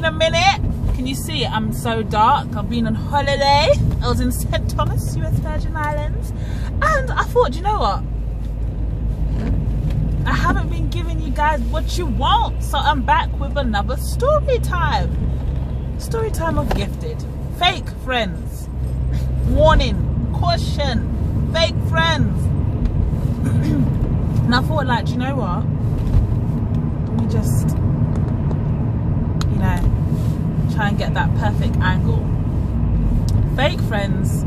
a minute. Can you see I'm so dark? I've been on holiday. I was in St. Thomas, US Virgin Islands, and I thought, you know what, I haven't been giving you guys what you want, so I'm back with another story time of gifted. Fake friends. Warning, caution, fake friends. And I thought, like, do you know what, let me just, you know, try and get that perfect angle. Fake friends,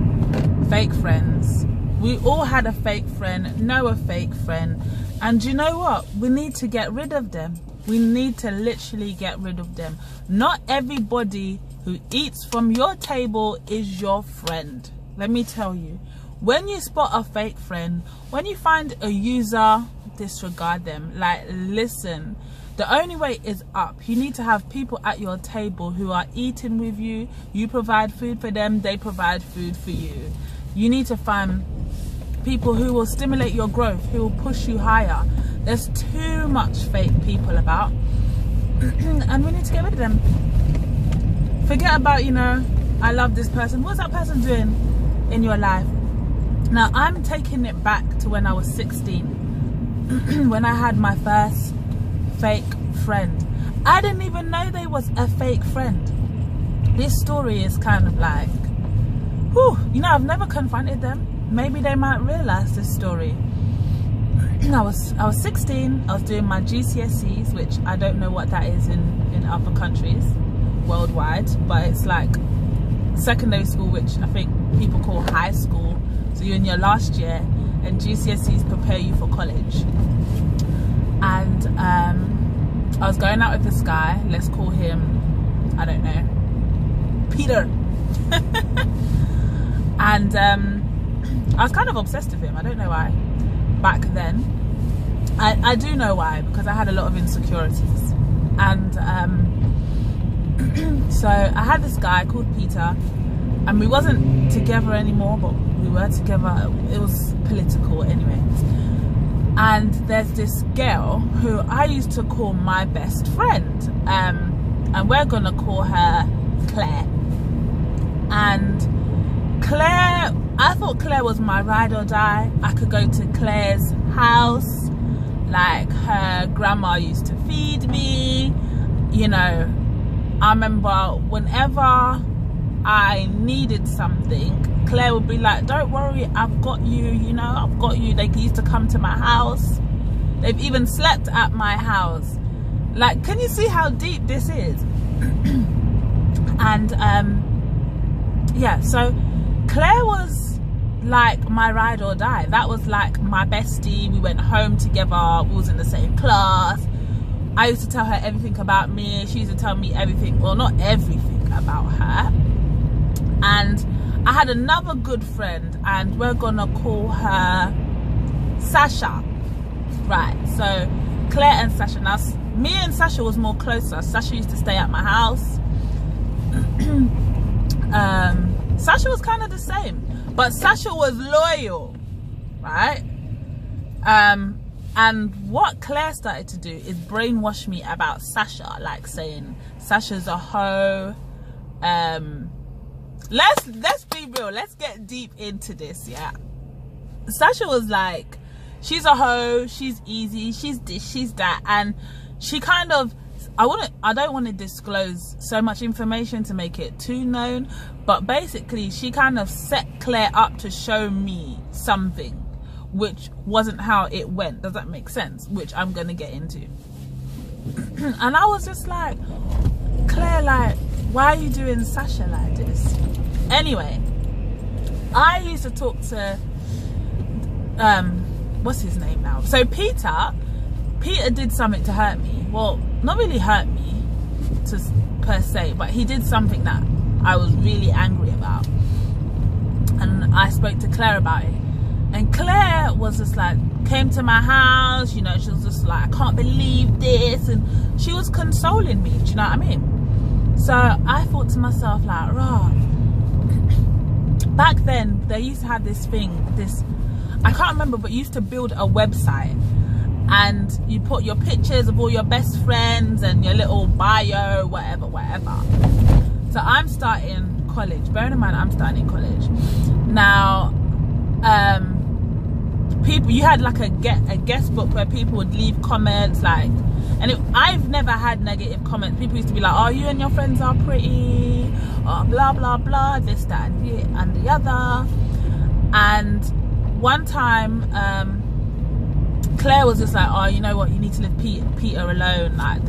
fake friends. We all had a fake friend, know a fake friend, and you know what, we need to get rid of them. We need to literally get rid of them. Not everybody who eats from your table is your friend. Let me tell you, when you spot a fake friend, when you find a user, disregard them. Like, listen, the only way is up. You need to have people at your table who are eating with you. You provide food for them, they provide food for you. You need to find people who will stimulate your growth, who will push you higher. There's too much fake people about and we need to get rid of them. Forget about, you know, I love this person. What's that person doing in your life? Now, I'm taking it back to when I was 16 when I had my first fake friend. I didn't even know they was a fake friend. This story is kind of like, whew, you know, I've never confronted them. Maybe they might realize this story. I was 16. I was doing my GCSEs, which I don't know what that is in other countries worldwide, but it's like secondary school, which I think people call high school. So you're in your last year, and GCSEs prepare you for college. And I was going out with this guy. Let's call him, I don't know, Peter. And I was kind of obsessed with him. I don't know why. Back then, I do know why, because I had a lot of insecurities. And so I had this guy called Peter, and we wasn't together anymore, but we were together. It was political anyway. And there's this girl who I used to call my best friend, and we're gonna call her Claire. And Claire, I thought Claire was my ride or die. I could go to Claire's house, like her grandma used to feed me, you know. I remember whenever I needed something, Claire would be like, don't worry, I've got you, you know, I've got you. They used to come to my house. They've even slept at my house. Like, can you see how deep this is? And yeah, so Claire was like my ride or die. That was like my bestie. We went home together. We was in the same class. I used to tell her everything about me. She used to tell me everything, well, not everything about her. And I had another good friend, and we're gonna call her Sasha. Right, so Claire and Sasha. Now, me and Sasha was more closer. Sasha used to stay at my house. Sasha was kind of the same, but Sasha was loyal, right? And what Claire started to do is brainwash me about Sasha, like saying Sasha's a hoe. Let's be real. Let's get deep into this, yeah. Sasha was like, she's a hoe, she's easy, she's this, she's that, and she kind of, I don't want to disclose so much information to make it too known, but basically she kind of set Claire up to show me something which wasn't how it went. Does that make sense? Which I'm gonna get into. And I was just like, Claire, like, why are you doing Sasha like this? Anyway, I used to talk to what's his name now? So Peter did something to hurt me. Well, not really hurt me per se, but he did something that I was really angry about. And I spoke to Claire about it. And Claire was just like, came to my house, you know, she was just like, I can't believe this. And she was consoling me, do you know what I mean? So I thought to myself, like, rah. Back then, they used to have this thing, I can't remember, but used to build a website. and you put your pictures of all your best friends and your little bio, whatever. So I'm starting college. Bearing in mind, I'm starting college now. People, you had like a guest book where people would leave comments, like, and I've never had negative comments. People used to be like, oh, you and your friends are pretty, or blah blah blah, this, that, and the other. And one time Claire was just like, oh, you know what, you need to leave Peter alone, like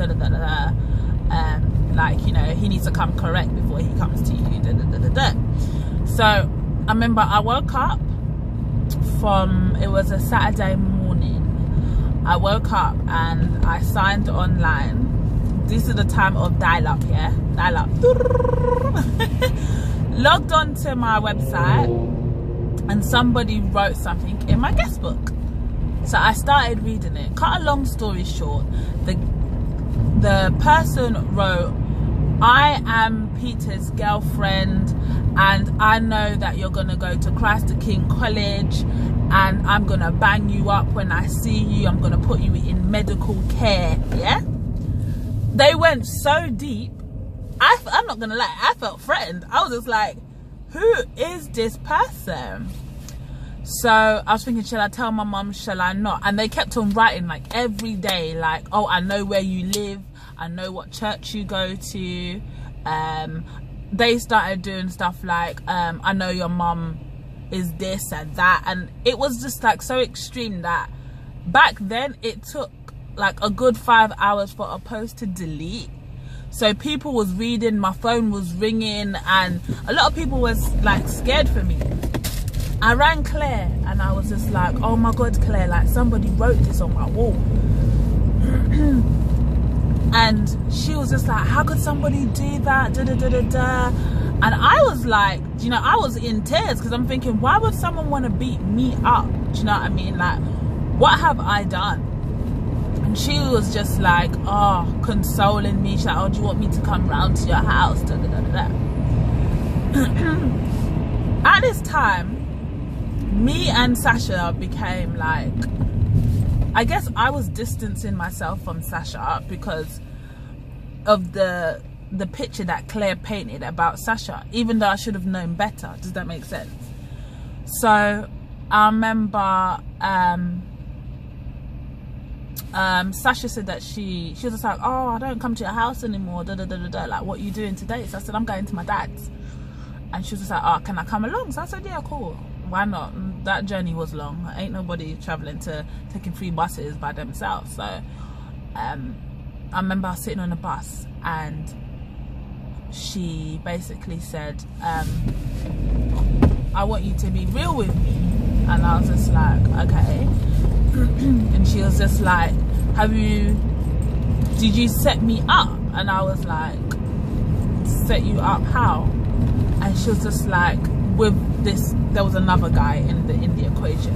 like, you know, he needs to come correct before he comes to you, So I remember I woke up it was a Saturday morning. I woke up and I signed online. This is the time of dial-up, yeah, dial-up. Logged on to my website and somebody wrote something in my guest book. So I started reading it. Cut a long story short, the person wrote, I am Peter's girlfriend, and I know that you're gonna go to Christ the King College, and I'm gonna bang you up when I see you. I'm gonna put you in medical care. Yeah, they went so deep. I'm not gonna lie, I felt threatened. I was just like, who is this person? So I was thinking, shall I tell my mum, shall I not? And they kept on writing like every day, like, oh, I know where you live, I know what church you go to. They started doing stuff like, I know your mum is this and that. And it was just like so extreme that back then it took like a good 5 hours for a post to delete. So people was reading, my phone was ringing, and a lot of people was like scared for me. I rang Claire and I was just like, oh my God, Claire, like somebody wrote this on my wall. And she was just like, how could somebody do that? And I was like, you know, I was in tears because I'm thinking, why would someone want to beat me up? Do you know what I mean? Like, what have I done? And she was just like, oh, consoling me. She's like, oh, do you want me to come round to your house? At this time, me and Sasha became like, I guess I was distancing myself from Sasha because of the picture that Claire painted about Sasha, even though I should have known better. Does that make sense? So I remember Sasha said that she was just like, oh, I don't come to your house anymore, like, what are you doing today? So I said, I'm going to my dad's. And she was just like, oh, can I come along? So I said, yeah, cool, why not? That journey was long. Ain't nobody traveling to taking 3 buses by themselves. So I remember I was sitting on a bus and she basically said, I want you to be real with me. And I was just like, okay. And she was just like, did you set me up? And I was like, set you up how? And she was just like, with this, there was another guy in the equation,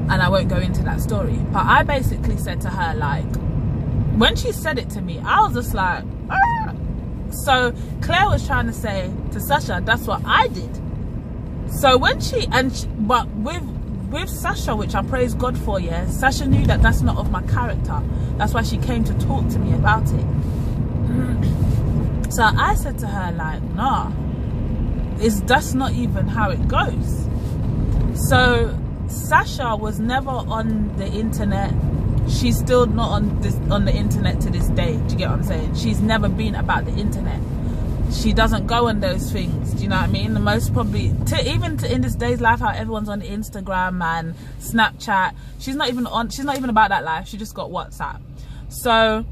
and I won't go into that story, but I basically said to her, like, when she said it to me, I was just like, ah. So Claire was trying to say to Sasha, that's what I did. So when but with Sasha, which I praise God for, yeah, Sasha knew that that's not of my character. That's why she came to talk to me about it. So I said to her, like, nah, that's not even how it goes. So Sasha was never on the internet. She's still not on the internet to this day. Do you get what I'm saying? She's never been about the internet. She doesn't go on those things. Do you know what I mean? The most probably even in this day's life, how everyone's on Instagram and Snapchat, she's not even about that life. She just got WhatsApp. So,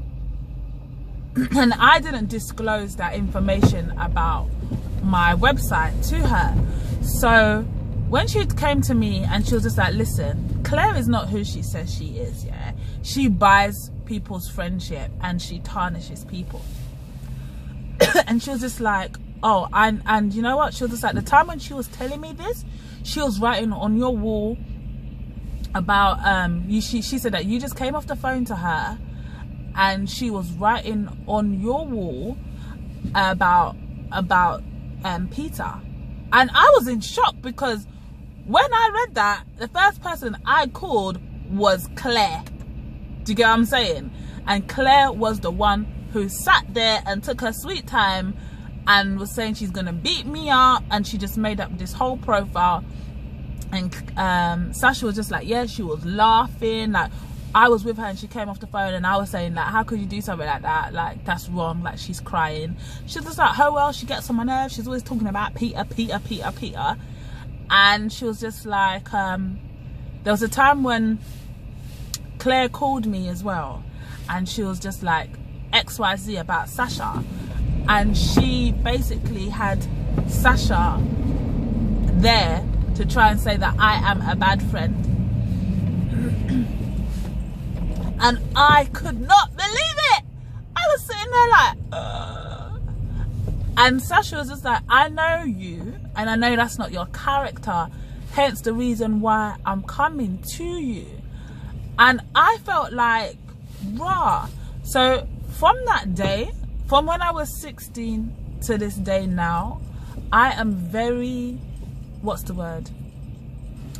and I didn't disclose that information about my website to her. So when she came to me and she was just like, listen, Claire is not who she says she is, yeah. She buys people's friendship and she tarnishes people. And she was just like, oh, and you know what, she was just like, the time when she was telling me this, she was writing on your wall about she said that you just came off the phone to her and she was writing on your wall about Peter. And I was in shock because when I read that, the first person I called was Claire. Do you get what I'm saying? And Claire was the one who sat there and took her sweet time and was saying she's gonna beat me up, and she just made up this whole profile. And Sasha was just like, yeah, she was laughing. Like, I was with her and she came off the phone and I was saying, like, how could you do something like that? Like, that's wrong. Like, she's crying. She's just like, oh well, she gets on my nerves. She's always talking about Peter. And she was just like, there was a time when Claire called me as well, and she was just like XYZ about Sasha, and she basically had Sasha there to try and say that I am a bad friend. And I could not believe it. I was sitting there like, and Sasha was just like, I know you, and I know that's not your character, hence the reason why I'm coming to you. And I felt like, raw. So from that day, from when I was 16 to this day now, I am very, what's the word?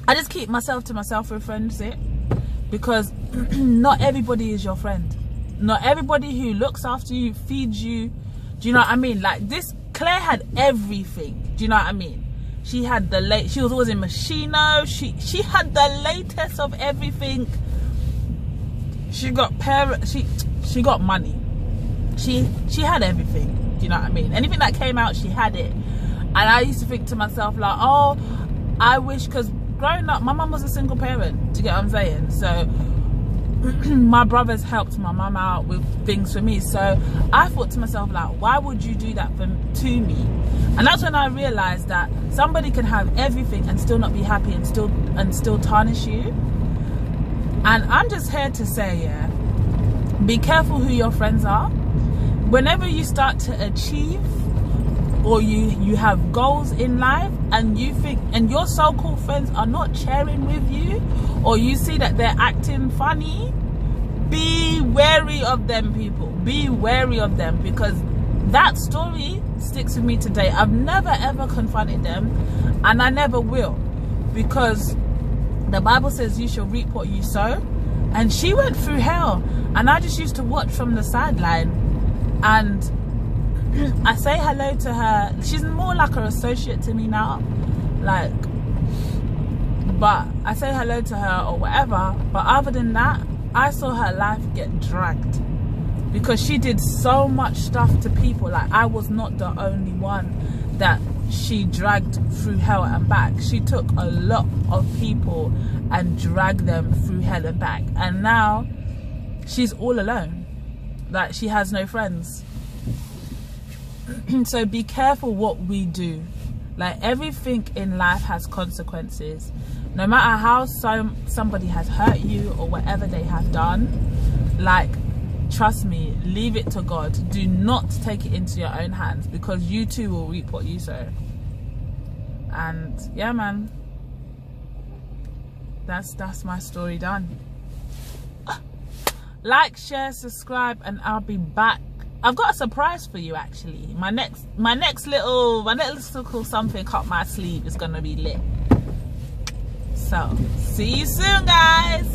I just keep myself to myself with friends, because not everybody is your friend. Not everybody who looks after you, feeds you. Do you know what I mean? Like this, Claire had everything. Do you know what I mean? She had the she was always in Machino. She had the latest of everything. She got she got money. She had everything. Do you know what I mean? Anything that came out, she had it. And I used to think to myself like, oh, I wish, because growing up, my mum was a single parent. Do you get what I'm saying? So my brothers helped my mum out with things for me. So I thought to myself like, why would you do that to me? And that's when I realized that somebody can have everything and still not be happy and still tarnish you. And I'm just here to say, yeah, be careful who your friends are. Whenever you start to achieve, or you have goals in life, and you think, and your so-called friends are not sharing with you, or you see that they're acting funny, be wary of them, people. Be wary of them, because that story sticks with me today. I've never ever confronted them, and I never will, because the Bible says you shall reap what you sow. And she went through hell, and I just used to watch from the sideline. And I say hello to her. She's more like an associate to me now, like, but I say hello to her or whatever. But other than that, I saw her life get dragged, because she did so much stuff to people. Like, I was not the only one that she dragged through hell and back. She took a lot of people and dragged them through hell and back, and now she's all alone. Like, she has no friends. So be careful what we do. Like, everything in life has consequences. No matter how somebody has hurt you or whatever they have done, like, trust me, leave it to God. Do not take it into your own hands, because you too will reap what you sow. And yeah, man, that's my story done. Like, share, subscribe, and I'll be back. I've got a surprise for you, actually. My next little something up my sleeve is gonna be lit. So see you soon, guys.